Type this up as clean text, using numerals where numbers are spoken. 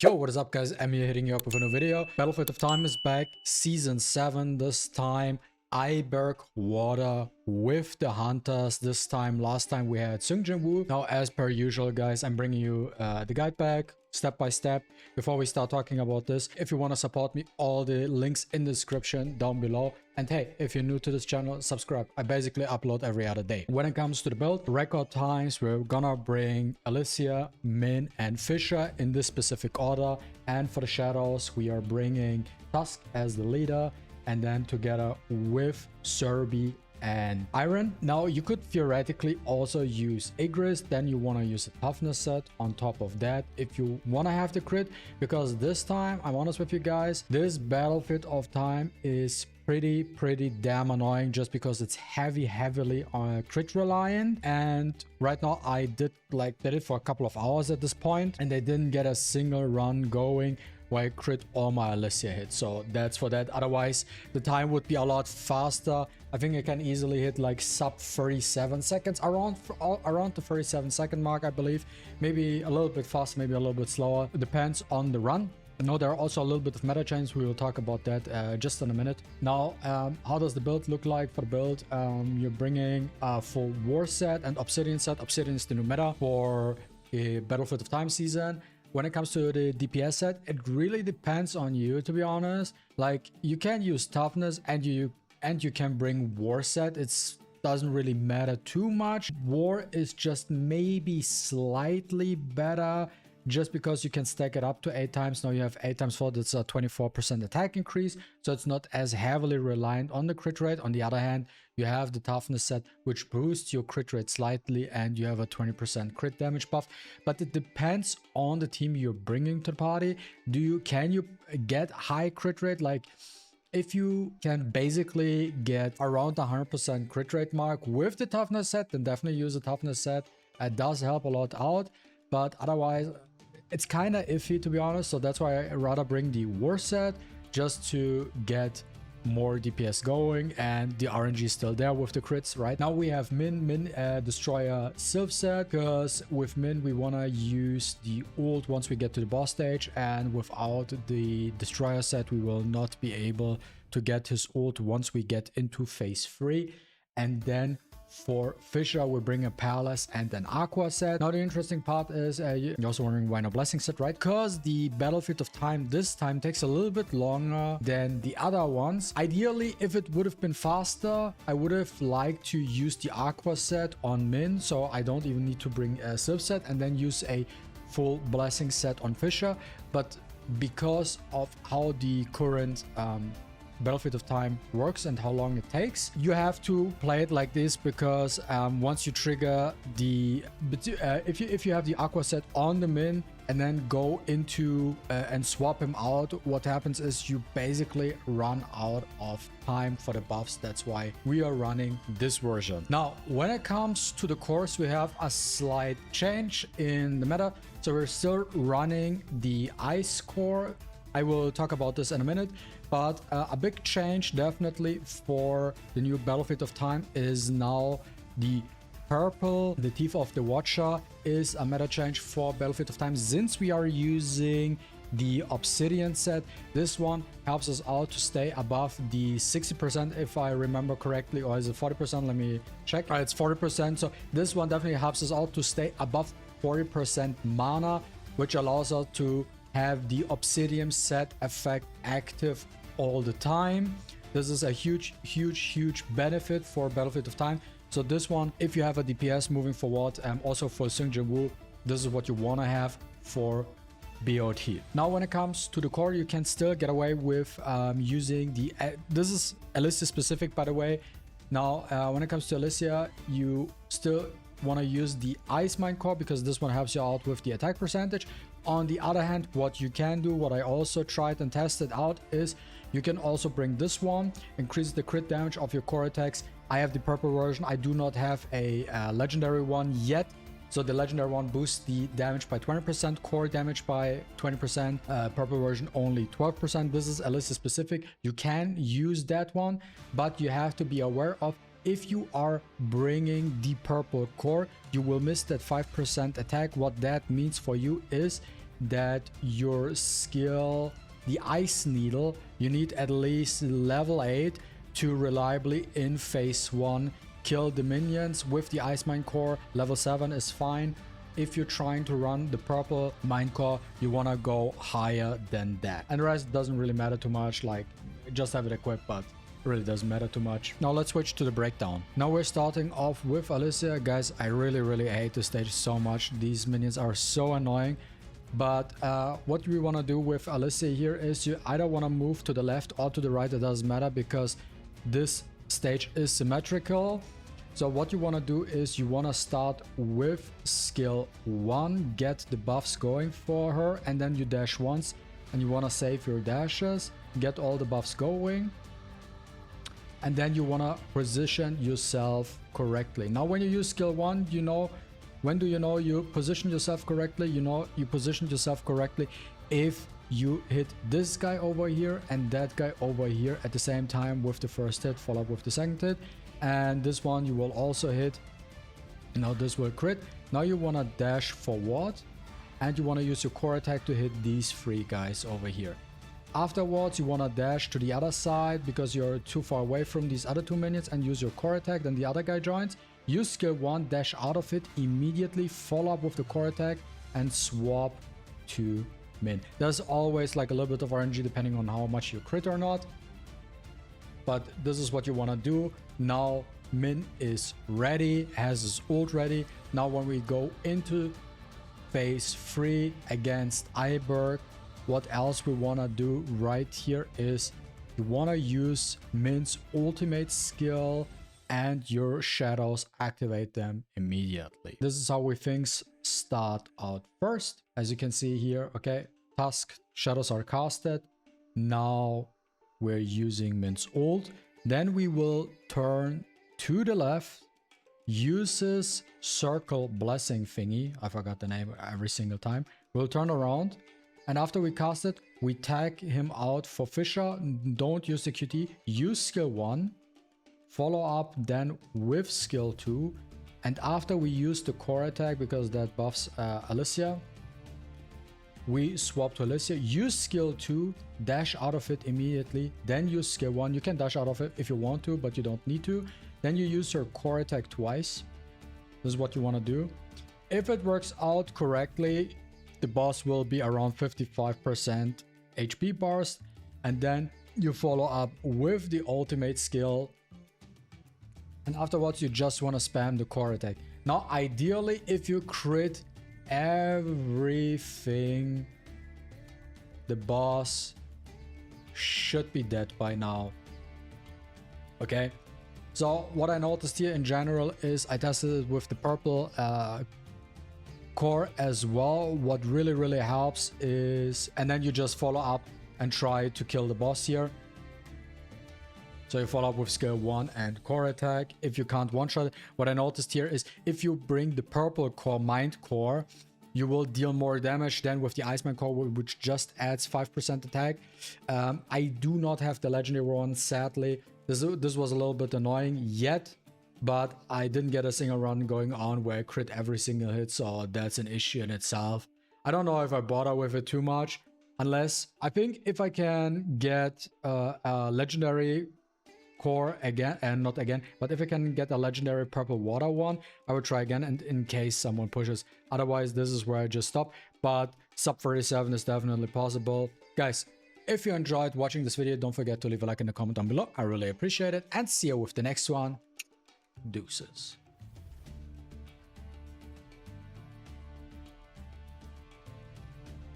Yo, what is up guys, I'm here hitting you up with a new video. Battlefield of Time is back, season 7, this time Eiberg water with the hunters. This time, last time we had Seungjae-woo. Now as per usual guys, I'm bringing you the guide back step by step. Before we start talking about this, if you want to support me, all the links in the description down below. And hey, if you're new to this channel, subscribe. I basically upload every other day. When it comes to the build, record times, we're gonna bring Alicia, Min and Fisher in this specific order. And for the shadows, we are bringing Tusk as the leader, and then together with Serbi and Iron. Now you could theoretically also use Igris, then you want to use a toughness set on top of that if you want to have the crit, because this time, I'm honest with you guys, this Battlefield of Time is pretty damn annoying, just because it's heavily on crit reliant. And right now I did it for a couple of hours at this point, and they didn't get a single run going where I crit all my Alicia hits. So that's for that. Otherwise the time would be a lot faster. I think I can easily hit like sub 37 seconds, around the 37-second mark, I believe. Maybe a little bit faster, maybe a little bit slower. It depends on the run. No, there are also a little bit of meta change. We will talk about that just in a minute. Now, how does the build look like? For the build, you're bringing a full war set and obsidian set. Obsidian is the new meta for a Battlefield of Time season. When it comes to the DPS set, it really depends on you, to be honest. Like, you can use toughness and you can bring war set. It doesn't really matter too much. War is just maybe slightly better, just because you can stack it up to 8 times. Now you have 8 times 4, that's a 24% attack increase, so it's not as heavily reliant on the crit rate. On the other hand, you have the toughness set, which boosts your crit rate slightly, and you have a 20% crit damage buff. But it depends on the team you're bringing to the party. Can you get high crit rate? Like, if you can basically get around the 100% crit rate mark with the toughness set, then definitely use the toughness set. It does help a lot out, but otherwise it's kind of iffy, to be honest. So that's why I rather bring the war set, just to get more DPS going, and the RNG is still there with the crits. Right now we have Min Destroyer Sylph set, because with Min we want to use the ult once we get to the boss stage, and without the Destroyer set we will not be able to get his ult once we get into phase 3. And then for Fisher, we bring a Palace and an Aqua set. Now the interesting part is, you're also wondering why no Blessing set, right? Because the Battlefield of Time this time takes a little bit longer than the other ones. Ideally, if it would have been faster, I would have liked to use the Aqua set on Min, so I don't even need to bring a Sylph set, and then use a full Blessing set on Fisher. But because of how the current Battlefield of Time works and how long it takes, you have to play it like this, because once you trigger the if you have the Aqua set on the Min and then go into and swap him out, what happens is you basically run out of time for the buffs. That's why we are running this version. Now when it comes to the cores, we have a slight change in the meta. So we're still running the ice core. I will talk about this in a minute, but a big change definitely for the new Battlefield of Time is now the purple. The Teeth of the Watcher is a meta change for Battlefield of Time, since we are using the obsidian set. This one helps us out to stay above the 60%, if I remember correctly, or is it 40%? Let me check. It's 40%. So this one definitely helps us out to stay above 40% mana, which allows us to have the obsidian set effect active all the time. This is a huge benefit for Battlefield of Time. So this one, if you have a DPS moving forward, also for Seungjae-woo, this is what you want to have for BoT. Now when it comes to the core, you can still get away with using the this is Alicia specific, by the way. Now when it comes to Alicia, you still want to use the Ice Mine core, because this one helps you out with the attack percentage. On the other hand, what you can do, what I also tried and tested out, is you can also bring this one, increase the crit damage of your core attacks. I have the purple version. I do not have a legendary one yet. So the legendary one boosts the damage by 20%, core damage by 20%, purple version only 12%. This is Alicia specific. You can use that one, but you have to be aware of, if you are bringing the purple core, you will miss that 5% attack. What that means for you is that your skill, the Ice Needle, you need at least level 8 to reliably in phase 1 kill the minions with the Ice Mine Core. Level 7 is fine. If you're trying to run the purple Mine Core, you want to go higher than that. And the rest doesn't really matter too much, like just have it equipped, but really doesn't matter too much. Now let's switch to the breakdown. Now we're starting off with Alicia. Guys, I really hate this stage so much. These minions are so annoying. But what we want to do with Alicia here is you either want to move to the left or to the right. It doesn't matter because this stage is symmetrical. So what you want to do is you want to start with skill 1, get the buffs going for her, and then you dash once and you want to save your dashes, get all the buffs going, and then you want to position yourself correctly. Now when you use skill 1, you know, when do you know you position yourself correctly? You know you position yourself correctly if you hit this guy over here and that guy over here at the same time with the first hit, follow up with the second hit, and this one you will also hit. Now this will crit. Now you want to dash forward and you want to use your core attack to hit these 3 guys over here. Afterwards you want to dash to the other side because you're too far away from these other 2 minions and use your core attack. Then the other guy joins. Use skill 1, dash out of it immediately, follow up with the core attack and swap to Min. There's always like a little bit of RNG depending on how much you crit or not, but this is what you want to do. Now Min is ready, has his ult ready. Now when we go into phase 3 against Eiberg, what else we want to do right here is you want to use Min's ultimate skill and your shadows, activate them immediately. This is how we things start out first. As you can see here, okay, task shadows are casted. Now we're using Min's ult. Then we will turn to the left, uses circle blessing thingy. I forgot the name every single time. We'll turn around, and after we cast it, we tag him out for Fisher. Don't use the QT, use skill 1. Follow up then with skill 2, and after we use the core attack because that buffs Alicia, we swap to Alicia, use skill 2, dash out of it immediately, then use skill 1. You can dash out of it if you want to, but you don't need to. Then you use your core attack twice. This is what you want to do. If it works out correctly, the boss will be around 55% HP burst, and then you follow up with the ultimate skill. And afterwards, you just want to spam the core attack. Now, ideally, if you crit everything, the boss should be dead by now. Okay? So, what I noticed here in general is I tested it with the purple core as well. What really helps is... And then you just follow up and try to kill the boss here. So you follow up with skill 1 and core attack. If you can't one-shot it, what I noticed here is if you bring the purple core, mind core, you will deal more damage than with the Iceman core, which just adds 5% attack. I do not have the legendary one, sadly. This was a little bit annoying yet, but I didn't get a single run going on where I crit every single hit, so that's an issue in itself. I don't know if I bother with it too much, unless I think if I can get a legendary core again, and not again, but if I can get a legendary purple water one, I would try again, and in case someone pushes. Otherwise, this is where I just stop, but sub 37 is definitely possible. Guys, if you enjoyed watching this video, don't forget to leave a like and a comment down below. I really appreciate it, and see you with the next one. Deuces.